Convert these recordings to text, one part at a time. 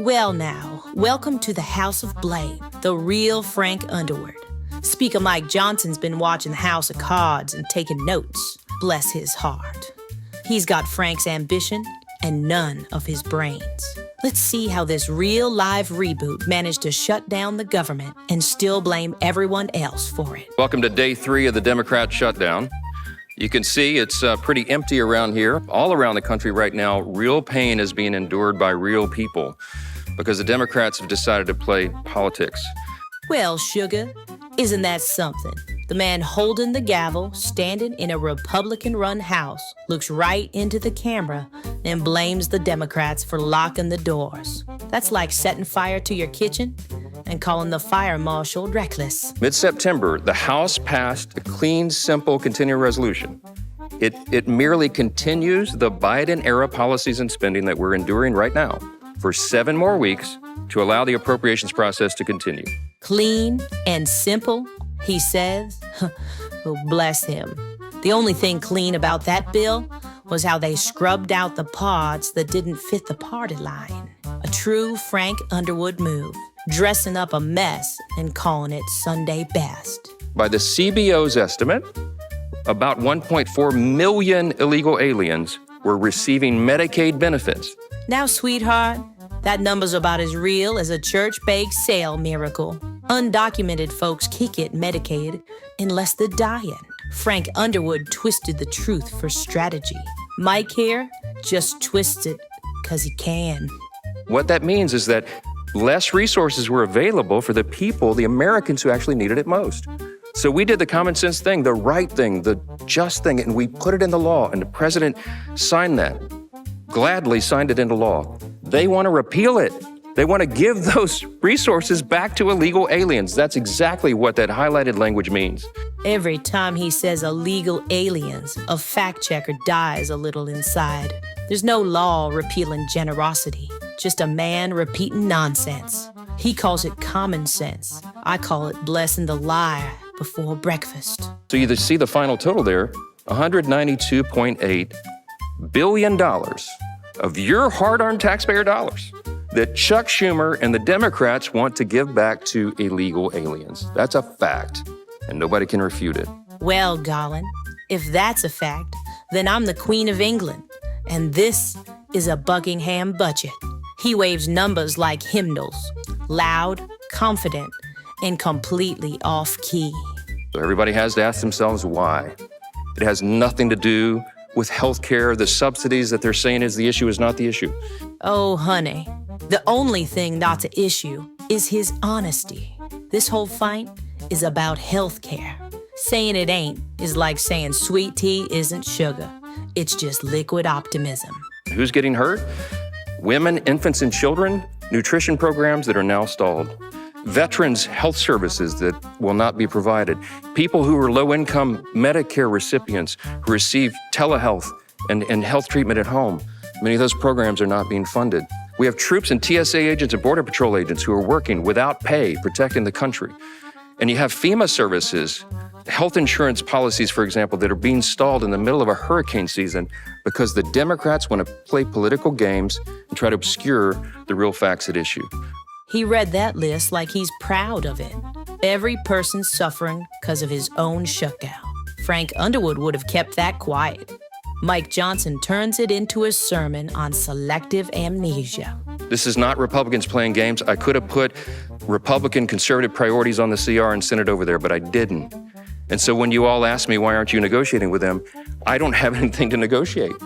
Well now, welcome to the House of Blame, the real Frank Underwood. Speaker Mike Johnson's been watching House of Cards and taking notes. Bless his heart. He's got Frank's ambition and none of his brains. Let's see how this real live reboot managed to shut down the government and still blame everyone else for it. Welcome to day 3 of the Democrat shutdown. You can see it's pretty empty around here. All around the country right now, real pain is being endured by real people because the Democrats have decided to play politics. Well, sugar, isn't that something? The man holding the gavel, standing in a Republican-run House, looks right into the camera and blames the Democrats for locking the doors. That's like setting fire to your kitchen and calling the fire marshal reckless. Mid-September, the House passed a clean, simple, continuing resolution. It merely continues the Biden-era policies and spending that we're enduring right now for 7 more weeks to allow the appropriations process to continue. Clean and simple, he says. Oh, bless him. The only thing clean about that bill was how they scrubbed out the parts that didn't fit the party line. A true Frank Underwood move, dressing up a mess and calling it Sunday best. By the CBO's estimate, about 1.4 million illegal aliens were receiving Medicaid benefits. Now, sweetheart, that number's about as real as a church-baked sale miracle. Undocumented folks kick it Medicaid unless they're dying. Frank Underwood twisted the truth for strategy. Mike here just twists it because he can. What that means is that less resources were available for the people, the Americans who actually needed it most. So we did the common sense thing, the right thing, the just thing, and we put it in the law, and the president signed that, gladly signed it into law. They want to repeal it. They want to give those resources back to illegal aliens. That's exactly what that highlighted language means. Every time he says illegal aliens, a fact checker dies a little inside. There's no law repealing generosity, just a man repeating nonsense. He calls it common sense. I call it blessing the liar before breakfast. So you see the final total there, $192.8 billion of your hard-earned taxpayer dollars that Chuck Schumer and the Democrats want to give back to illegal aliens. That's a fact, and nobody can refute it. Well, Garland, if that's a fact, then I'm the Queen of England, and this is a Buckingham budget. He waves numbers like hymnals, loud, confident, and completely off-key. So everybody has to ask themselves why. It has nothing to do with health care. The subsidies that they're saying is the issue is not the issue. Oh, honey, the only thing not to issue is his honesty. This whole fight is about health care. Saying it ain't is like saying sweet tea isn't sugar. It's just liquid optimism. Who's getting hurt? Women, infants, and children, nutrition programs that are now stalled. Veterans' health services that will not be provided. People who are low-income Medicare recipients who receive telehealth and health treatment at home. Many of those programs are not being funded. We have troops and TSA agents and Border Patrol agents who are working without pay, protecting the country. And you have FEMA services, health insurance policies, for example, that are being stalled in the middle of a hurricane season because the Democrats want to play political games and try to obscure the real facts at issue. He read that list like he's proud of it. Every person suffering because of his own shutdown. Frank Underwood would have kept that quiet. Mike Johnson turns it into a sermon on selective amnesia. This is not Republicans playing games. I could have put Republican conservative priorities on the CR and sent it over there, but I didn't. And so when you all ask me, why aren't you negotiating with them? I don't have anything to negotiate.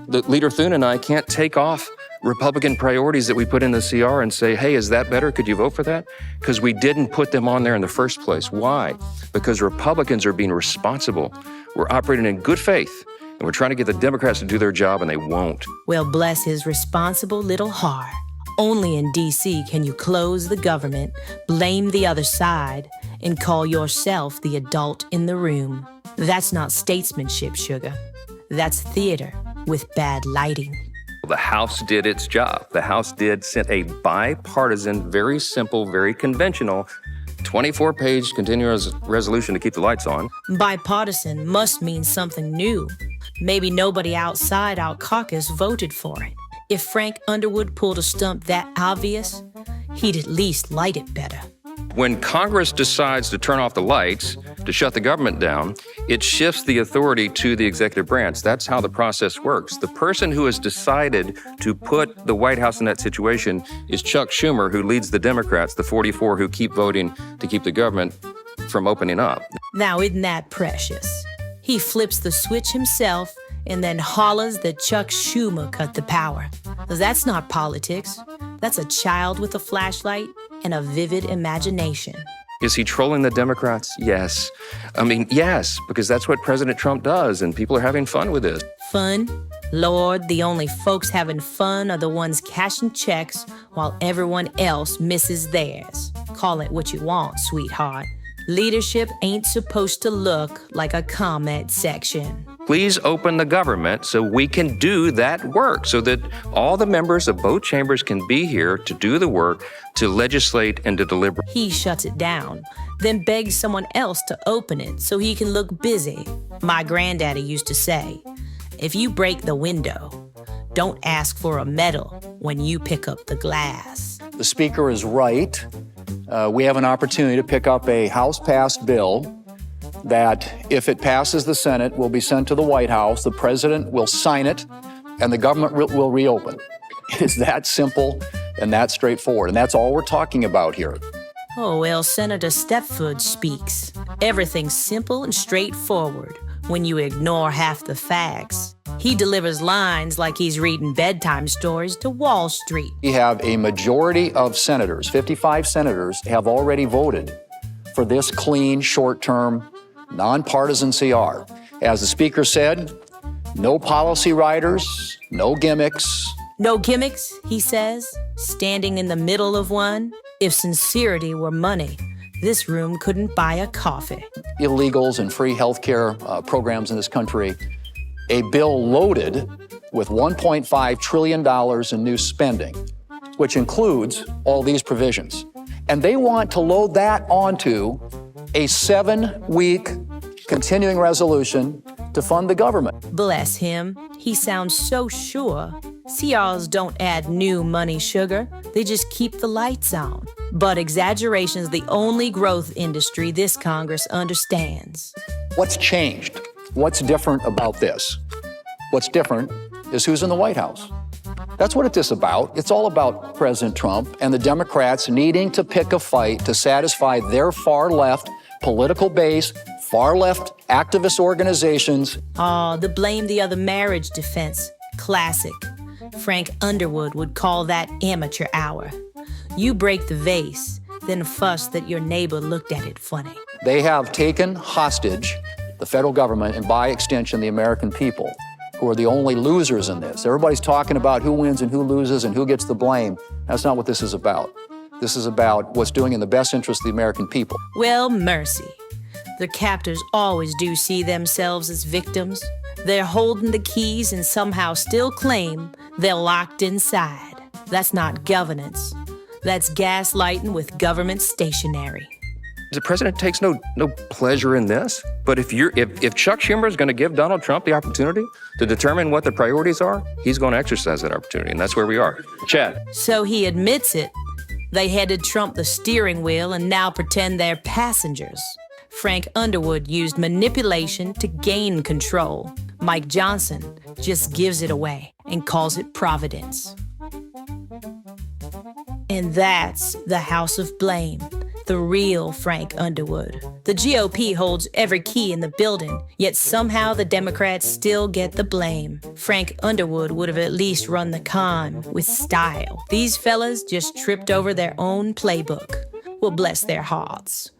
Leader Thune and I can't take off Republican priorities that we put in the CR and say, hey, is that better? Could you vote for that? Because we didn't put them on there in the first place. Why? Because Republicans are being responsible. We're operating in good faith, and we're trying to get the Democrats to do their job, and they won't. Well, bless his responsible little heart. Only in D.C. can you close the government, blame the other side, and call yourself the adult in the room. That's not statesmanship, sugar. That's theater with bad lighting. The House did its job. The House sent a bipartisan, very simple, very conventional 24-page continuous resolution to keep the lights on. Bipartisan must mean something new. Maybe nobody outside our caucus voted for it. If Frank Underwood pulled a stunt that obvious, he'd at least light it better. When Congress decides to turn off the lights, to shut the government down, it shifts the authority to the executive branch. That's how the process works. The person who has decided to put the White House in that situation is Chuck Schumer, who leads the Democrats, the 44 who keep voting to keep the government from opening up. Now, isn't that precious? He flips the switch himself and then hollers that Chuck Schumer cut the power. That's not politics. That's a child with a flashlight and a vivid imagination. Is he trolling the Democrats? Yes. Yes, because that's what President Trump does, and people are having fun with this. Fun? Lord, the only folks having fun are the ones cashing checks while everyone else misses theirs. Call it what you want, sweetheart. Leadership ain't supposed to look like a comment section. Please open the government so we can do that work, so that all the members of both chambers can be here to do the work, to legislate and to deliberate. He shuts it down, then begs someone else to open it so he can look busy. My granddaddy used to say, if you break the window, don't ask for a medal when you pick up the glass. The Speaker is right. We have an opportunity to pick up a House-passed bill that, if it passes the Senate, will be sent to the White House, the President will sign it, and the government will reopen. It is that simple and that straightforward, and that's all we're talking about here. Oh, well, Senator Stepford speaks. Everything's simple and straightforward when you ignore half the facts. He delivers lines like he's reading bedtime stories to Wall Street. We have a majority of senators, 55 senators, have already voted for this clean, short-term, nonpartisan CR. As the Speaker said, no policy writers, no gimmicks. No gimmicks, he says, standing in the middle of one. If sincerity were money, this room couldn't buy a coffee. Illegals and free health care programs in this country. A bill loaded with $1.5 trillion in new spending, which includes all these provisions. And they want to load that onto a 7-week continuing resolution to fund the government. Bless him. He sounds so sure. CRs don't add new money sugar. They just keep the lights on. But exaggeration's the only growth industry this Congress understands. What's changed? What's different about this? What's different is who's in the White House. That's what it's about. It's all about President Trump and the Democrats needing to pick a fight to satisfy their far-left political base, far-left activist organizations. The blame the other marriage defense. Classic. Frank Underwood would call that amateur hour. You break the vase, then fuss that your neighbor looked at it funny. They have taken hostage the federal government and, by extension, the American people, who are the only losers in this. Everybody's talking about who wins and who loses and who gets the blame. That's not what this is about. This is about what's doing in the best interest of the American people. Well, mercy. The captors always do see themselves as victims. They're holding the keys and somehow still claim they're locked inside. That's not governance. That's gaslighting with government stationery. The president takes no pleasure in this. But if Chuck Schumer is going to give Donald Trump the opportunity to determine what the priorities are, he's going to exercise that opportunity, and that's where we are. Chad. So he admits it. They handed Trump the steering wheel and now pretend they're passengers. Frank Underwood used manipulation to gain control. Mike Johnson just gives it away and calls it providence. And that's the House of Blame, the real Frank Underwood. The GOP holds every key in the building, yet somehow the Democrats still get the blame. Frank Underwood would have at least run the con with style. These fellas just tripped over their own playbook. Well, bless their hearts.